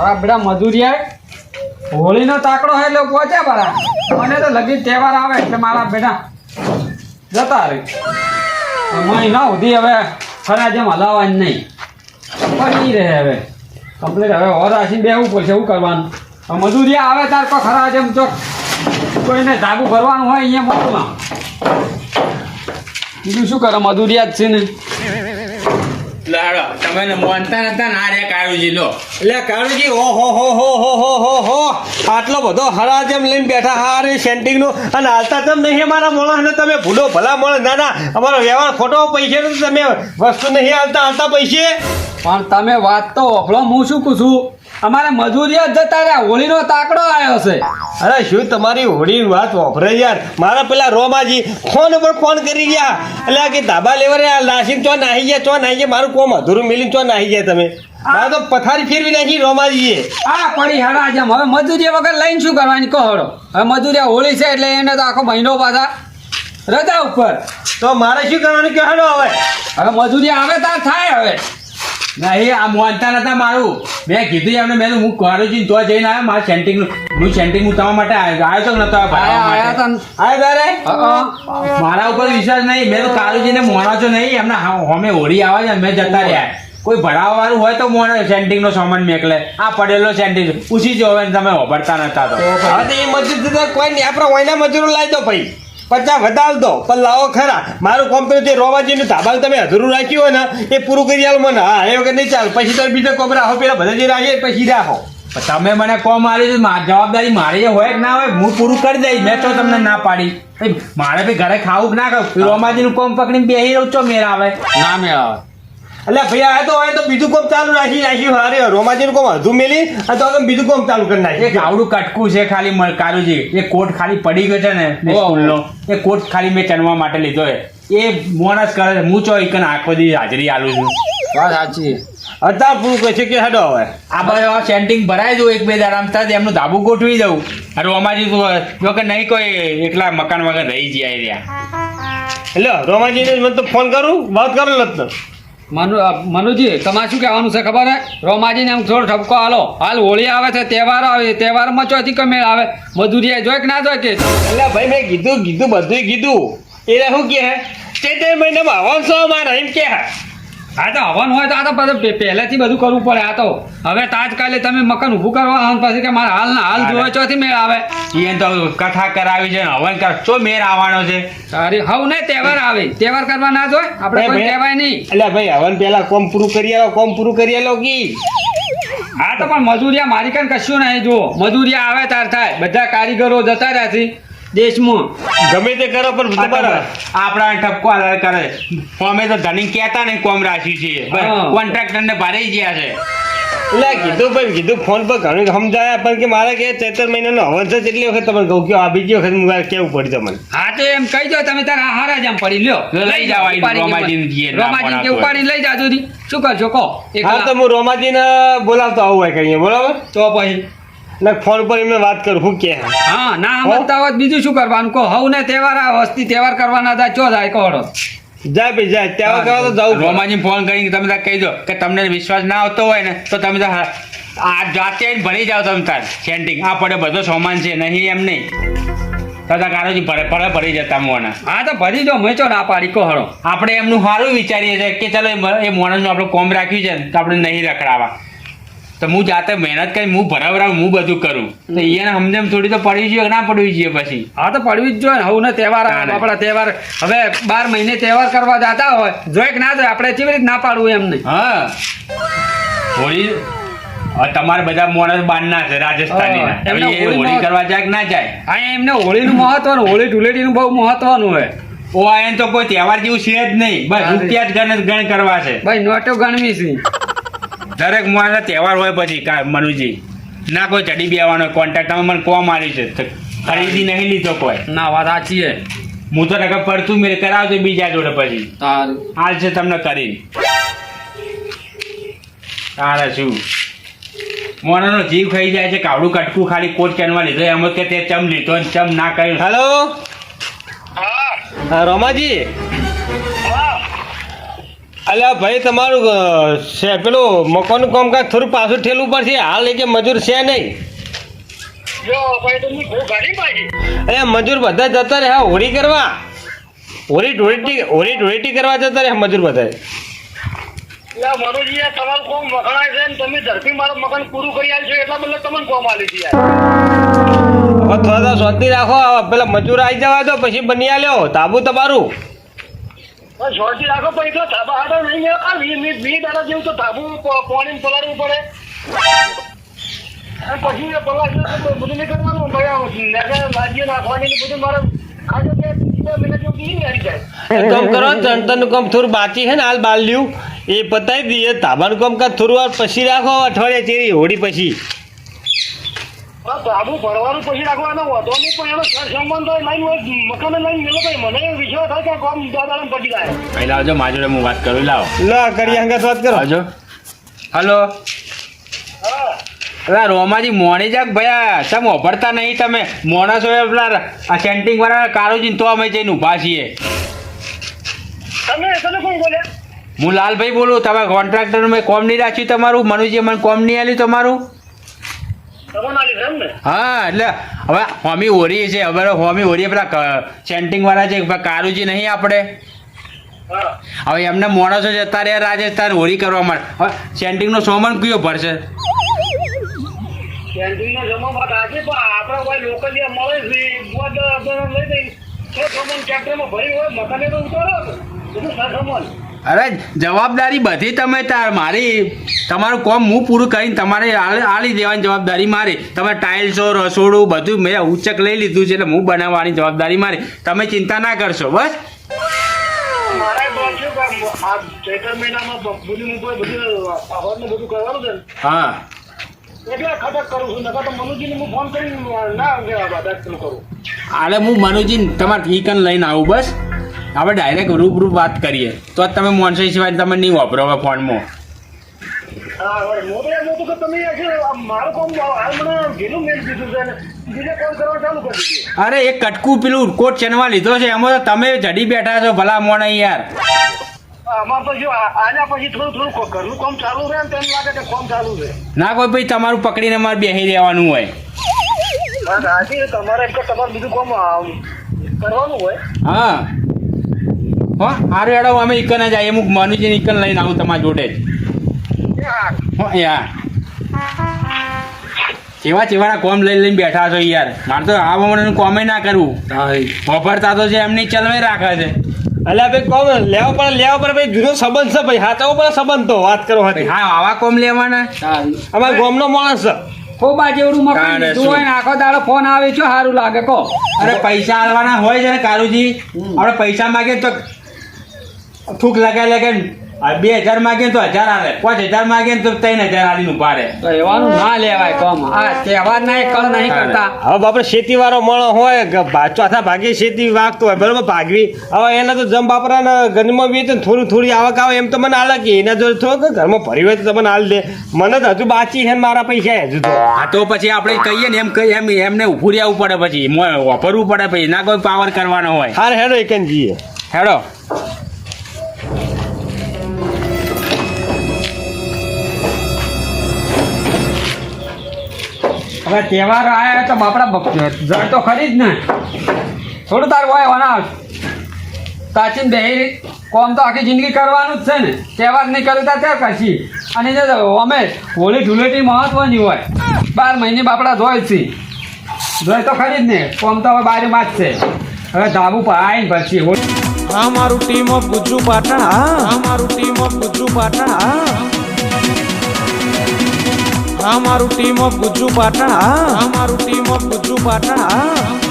મારા બેટા મજૂરિયા હોળીનો તાકડો હોય એટલે પહોંચ્યા બરા મને તો લગી તહેવાર આવે એટલે મારા બેટા જતા રહે મહિના સુધી હવે ખરા જેમ હલાવવાની નહીં પડી રહે હવે કમ્પ્લીટ હવે ઓર આસી બેવું પડશે એવું કરવાનું મજૂરિયા આવે તાર કો ખરા જેમ જો કોઈને ધાગું કરવાનું હોય અહીંયા મોટું બીજું શું કરે મજૂરિયા જ છે ને લાડો તમે માનતા નતા ના રે કાળુજી લો એટલે કાળુજી હો આટલો બધો હરા જેમ લઈને બેઠા હારે સેન્ટિંગ નું અને હાલતા તેમ નહીં અમારા માણસને તમે ભૂલો ભલા માણસ ના અમારો વ્યવહાર ખોટો પૈસે તમે વસ્તુ નહીં હાલતા પૈસે પણ તમે વાત તો ઓફળો હું શું કહું છું અમારે મજૂરિયા જ જતા રહ્યા હોળીનો તાકડો આવ્યો છે અરે શું તમારી હોળીની વાત વાપરે યાર મારા પેલા રોમાજી ફોન ઉપર ફોન કરી ગયા એટલે કે ધાબા લેવા રે નાસીને ચો નાહી ગયા મારું કોમ અધૂરું મિલીને ચો નાહી ગયા તમે મારે તો પથારી ફેરવી નાખી રોમાજીએ આ પડી હરા જેમ હવે મજૂરિયા વગર લઈને શું કરવાની કહો હવે મજૂરિયા હોળી છે એટલે એને તો આખો મહિનો પાછા રજા ઉપર તો મારે શું કરવાનું કે હેડો હવે મજૂરિયા આવે તાર થાય હવે નહીં આ માનતા નતા મારું મેં કીધું એમને મેં હું કરું છું તો જઈને આવ્યો મારા સેન્ટિંગ હું તમારા માટે આવ્યો તો નતો મારા ઉપર વિશ્વાસ નહીં મેં તો કાળુજીને મોણા છો નહીં એમના હોમે હોળી આવે છે મેં જતા રહ્યા કોઈ ભણાવવા વાળું હોય તો મોણે સેન્ટિંગ નો સામાન મેકલે આ પડેલો સેન્ટિંગ પૂછી જો હવે તમે વાપરતા નતા તો એ મજૂર કોઈ નહીં આપણે ઓયના મજૂરો લાવી દો ભાઈ 50 વધાર દો પણ લાવો ખરા મારું કોમ્પ્યુટર જે રોમાજીનું ધાબાલ તમે અધૂરું રાખ્યું હોય ને એ પૂરું કરી આલો મને હા એ વગર નહીં ચાલ પછી તમે બીજો કોમ રાખો પેલા બધા જે રાખીએ પછી રાખો તમે મને કોમ મારી જવાબદારી મારી હોય કે ના હોય હું પૂરું કરી દઈશ મેં તો તમને ના પાડી મારે બી ઘરે ખાવું કે ના ખાવું રોમાજીનું કોમ પકડીને બેસી રહું છો મેળ આવે ના મેળ આવે એટલે ભાઈ આ તો હોય તો બીજું કોમ ચાલુ રાખ્યું હારે રોમાજીનું કોમ અધું મેલી અને તો બીજું કોમ ચાલુ કરી નાખી એક આવડું કટકું છે ખાલી કારુજી એ કોટ ખાલી પડી ગયો છે ને સ્કૂલનો એ કોટ ખાલી મેં ચણવા માટે લીધો છે એ મોણસ કરે છે હું ચો એકન આખો દી હાજરી આલું છું વાત સાચી અત્યારે પૂરું કહે છે કે હેડો હવે આ બધા સેન્ટિંગ ભરાઈ દઉં એક બે દાડા થાય એમનું ધાબુ ગોઠવી દઉં અરે રોમાજી જો કે નહીં કોઈ એકલા મકાન વગર રહી જાય રહ્યા એટલે રોમાજીને મને તો ફોન કરું વાત કરો લત મનુજી તમારે શું કહેવાનું છે ખબર હે રોમાજીને એમ થોડો ઠપકો હાલો હાલ હોળી આવે છે તહેવાર આવે તહેવારમાં ચોથી કમેળ આવે મજૂરિયા જોઈ કે ના જોઈ કે એટલે ભાઈ મેં કીધું બધું કીધું એટલે શું કે તે મહિનામાં આવવાનું છો મારે એમ કે હા તો હવન હોય તો આ તો પહેલેથી બધું કરવું પડે આ તો હવે તાજકાલે તમે મકાન ઊભું કરવા પછી કે મારે હાલ ના હાલ જોવે ચોથી મેળ આવે એ તો કથા કરાવી છે હવન કર ચો મેર આવવાનો છે અરે હવ ને તહેવાર આવે તહેવાર કરવા ના જોય આપણે કોઈ કહેવાય નહીં એટલે ભાઈ હવન પેલા કોમ પૂરું કરી આલો કી હા તો પણ મજૂરિયા મારી કાન કશું નહીં જુઓ મજૂરિયા આવે તાર થાય બધા કારીગરો જતા રહ્યા છે દેશમાં ગમે તે કરો પણ આપણા ઠપકો કરે અમે તો ધણી કહેતા નહીં કોમ રાખ્યું છે કોન્ટ્રાક્ટર ને ભારે ગયા છે એટલે કીધું ફોન પર ઘણું સમજાયા પણ કે મારે કે ચૈત્ર મહિનાનો હવન છે એટલી વખત તમને કહું કે આ બીજી વખત મારે કેવું પડી તમને હા તો એમ કહી દો તમે તારા હારા જ આમ પડી લ્યો લઈ જાવ રોમાજી કે ઉપાડીને લઈ જાજો શું કરશો કહો હા તો હું રોમાજીને બોલાવતો આવું હોય કહીએ બરાબર તો પછી એટલે ફોન પર એમને વાત કરું શું કે હા ના સમજતા હોત બીજું શું કરવાનું કહો હવ ને તહેવાર વસ્તી તહેવાર કરવાના હતા ચો જાય કહો જાય ભાઈ જાય તહેવાર કરવા તો જાઉં રોમાજી ફોન કરીને તમે કહી દો કે તમને વિશ્વાસ ના આવતો હોય ને તો તમે તો આ જાતે ભરી જાઓ તમે તાર સેન્ટિંગ આ પડે બધો સામાન છે નહીં એમ નહીં દાદા કારોજી ભરી જતા મોના હા તો ભરી દો મેં ચો ના પાડી કહો આપણે એમનું સારું વિચારીએ છીએ કે ચાલો એ મોણસનું આપણે કોમ રાખ્યું છે તો આપણે નહીં રખડાવા તો હું જાતે મહેનત કરી હું ભરાવરાવ હું બધું કરું તો એને સમજમ થોડી તો પડવી જોઈએ ના પડવી જોઈએ પછી હા તો પડવી જ જોઈએ હવે ને તહેવાર આપણા તહેવાર હવે 12 મહિને તહેવાર કરવા જતા હોય જોઈ કે ના જોઈ આપણે કેવી રીતે ના પાડવું એમને હા હોળી તમારે બધા મોણસ બારના છે રાજસ્થાની હોળી કરવા જાય કે ના જાય હા એમને હોળીનું મહત્વનું હોળી ધૂળેટીનું બહુ મહત્વનું હોય ઓ આ તો કોઈ તહેવાર જેવું છે જ નહીં બસ રૂપિયા જ ગણ કરવા છે ભાઈ નોટો ગણવી છે દરેક મારા તહેવાર હોય પછી મનુજી ના કોઈ ચડી બેવાનો કોન્ટ્રાક્ટ તમે મને કોમ આવી છે ખરીદી નહીં લીધો કોઈ ના વાત સાચી છે હું તો નકર પડતું મેં કરાવતો બીજા જોડે પછી હાલ છે તમને કરી તારે શું મોનાનો જીવ ખાઈ જાય છે કાવડું કટકું ખાલી કોટ ચણવા લીધો એમ કે તે ચમ લીધો ચમ ના કર્યું હેલો હા રોમાજી અલ્યા ભાઈ તમારું છે પેલું મકાનનું કામકાજ થોડું પાછું ઠેલું પડશે હાલ એ કે મજૂર છે નહીં જો ભાઈ તમે બહુ ગાડી પાડી અરે મજૂર બધા જતા રહ્યા હોળી કરવા હોળી ધૂળેટી કરવા જતા રહ્યા મજૂર બધા યા મનોજી યાર તમારું કોમ વખણાય છે ને તમે ઝડપી મારું મકાન પૂરું કરી આલશો એટલા બદલે તમને કોમ આલી છે યાર હવે થોડા શાંતિ રાખો હવે પેલા મજૂર આવી જવા દો પછી બની આલ્યો તાબુ તમારું બસ શોર્ટી રાખો પછી તો ધાબા હાટો નહીં મેળવા 20 દાડા જેવું તો ધાબુ પાણી પલાળવું પડે અને પછી એ પલાળશે તો બધું નહીં કરવાનું ભાઈ લાગીએ નાખવાની ને બધું મારે ખાજો કે 2 મહિના જેવું નહીં આવી જાય એક કામ કરો ચણતરનું કામ થોડું બાકી છે ને હાલ બાલ્યું એ પતાવી દઈએ ધાબાનું કામ કાજ થોડું વાર પછી રાખો અઠવાડિયે ચેરી હોળી પછી હા ધાબુ ભરવાનું પછી રાખવાનો વધો નહીં પણ એનો સંબંધ હોય લાઈન હોય મકાને લાઈન મેળો ભાઈ મને વિશ્વાસ થાય કે કામ દાદાને પડી જાય પહેલા આવજો મારી જોડે હું વાત કરું લાવો લા કરી અંગત વાત કરો આવજો હલો હા પેલા રોમાજી મોણી જાક ભયા તમે ઓભરતા નહીં તમે મોણસો એ પેલા આ સેન્ટિંગ વાળા કાળુજી તો અમે જઈને ઊભા છીએ તમે કોણ બોલ્યા હું લાલભાઈ બોલું તમે કોન્ટ્રાક્ટર મેં કોમ નહીં રાખ્યું તમારું મનુજી મને કોમ નહીં આલ્યું તમારું તમને આલી છે એમ ને હા એટલે હવે હોમી હોરી છે હવે હોમી હોરી પેલા સેન્ટિંગ વાળા છે કાળુજી નહીં આપણે હા હવે એમને માણસો જતા રહ્યા રાજસ્થાન હોળી કરવા માટે હવે સેન્ટિંગનો સામાન કયો ભરશે કેન્ટીનનો જમા વાત આજે પણ આપણા કોઈ લોકલ જે મળે છે બોધ લઈ જઈ છે સામાન ટ્રેક્ટરમાં ભરી હોય મકાને તો ઉતારો બધું સામાન અરે જવાબદારી બધી તમે તાર મારી તમારું કામ હું પૂરું કરીને તમારે આલી દેવાની જવાબદારી મારી તમે ટાઇલ્સો રસોડું બધું મેં ઉચ્ચક લઈ લીધું છે એટલે હું બનાવવાની જવાબદારી મારી તમે ચિંતા ના કરશો બસ મારા બોલ છે કે આ ચૈત્ર મહિનામાં બધું બધું કરવાનું છે ને હા એટલે ખટક કરું છું નકર તો મનુજીને હું ફોન કરીને ના બધા કરું આલે હું મનુજી તમારે ઈકન લઈને આવું બસ આપણે ડાયરેક્ટ રૂબરૂ વાત કરીએ તો જ તમે મોનસો સિવાય તમે નહીં વાપરો હવે ફોનમાં હા હવે મોટું કે તમે મારું કામ હાલ મને ઘેરું મેળ દીધું છે ને બીજે કામ કરવા ચાલુ કરી દીધું અરે એક કટકું પેલું કોટ ચેનવા લીધો છે એમાં તો તમે જડી બેઠા છો ભલા મોણે યાર અમાર તો જો આના પછી થોડું ઘરનું કામ ચાલુ રહે ને તેમ લાગે કે કામ ચાલુ છે ના કોઈ ભાઈ તમારું પકડીને મારે બેસી રહેવાનું હોય બસ આજે તમારે તમારે બીજું કામ કરવાનું હોય હા હો હારું હેડો અમે ઈકન જ આવીએ અમુક મનુજીને ઈકન લઈને આવું તમારા જોડે જ હો યાર ચેવાના કોમ લઈને બેઠા છો યાર મારે તો આ મને કોમે ના કરવું વાપરતા તો છે એમની ચલવાઈ રાખે છે અલ્યા ભાઈ કોમ લેવા પડે ભાઈ જુદો સંબંધ છે ભાઈ હાથો પડે સંબંધ તો વાત કરો હતી હા આવા કોમ લેવાના અમારા ગામનો માણસ છે ખોબા જેવડું મકાન તાણે લીધું શું? હોય ને આખો દાડો ફોન આવે છે સારું લાગે કહો અરે પૈસા આલવાના હોય છે ને કારુજી આપણે પૈસા માગીએ તો થૂક લગાઈ 2000 માગીએ તો 1000 આલે 5000 માગીએ તો 3000 આલીને ઉભા રહે તો એવાનું ના લેવાય કોમ આ તહેવાર ના એક કળ નહીં કરતા હવે બાપરે ખેતી વાળો માણસ હોય ચોથા ભાગે ખેતી વાગતો હોય બરોબર ભાગવી હવે એને તો જમ બાપરાના ઘરમાં બી થોડી આવક આવે એમ તો મને હાલ કે એના જોડે થોડુંક ઘરમાં ભરી હોય તો તમને હાલ દે મને તો હજુ બાચી છે ને મારા પૈસા હજુ તો હા તો પછી આપણે કહીએ ને એમને ઉભું રહેવું પડે પછી વાપરવું પડે પછી ના કોઈ પાવર કરવાનો હોય હાર હેડો એક જઈએ હેડો હવે તહેવાર આવ્યા તો બાપડા જળ તો ખરી જ ને થોડું તાર હોય વના સાચીને બેહી કોમ તો આખી જિંદગી કરવાનું જ છે ને તહેવાર નહીં કર્યું ત્યાં કરશી અને જે અમે હોળી ધૂળેટી મહત્વની હોય 12 મહિને બાપડા ધોય છે ધોય તો ખરી જ ને કોમ તો હવે બારીમાં જ છે હવે ધાબુ પર આવીને પછી આ મારું ટીમ ઓફ ગુજ્જુ પાટણ આ મારું ટીમ ઓફ ગુજ્જુ પાટણ આ મારું ટીમ ઓફ ગુજ્જુ પાટણ આ મારું ટીમ ઓફ ગુજ્જુ પાટણ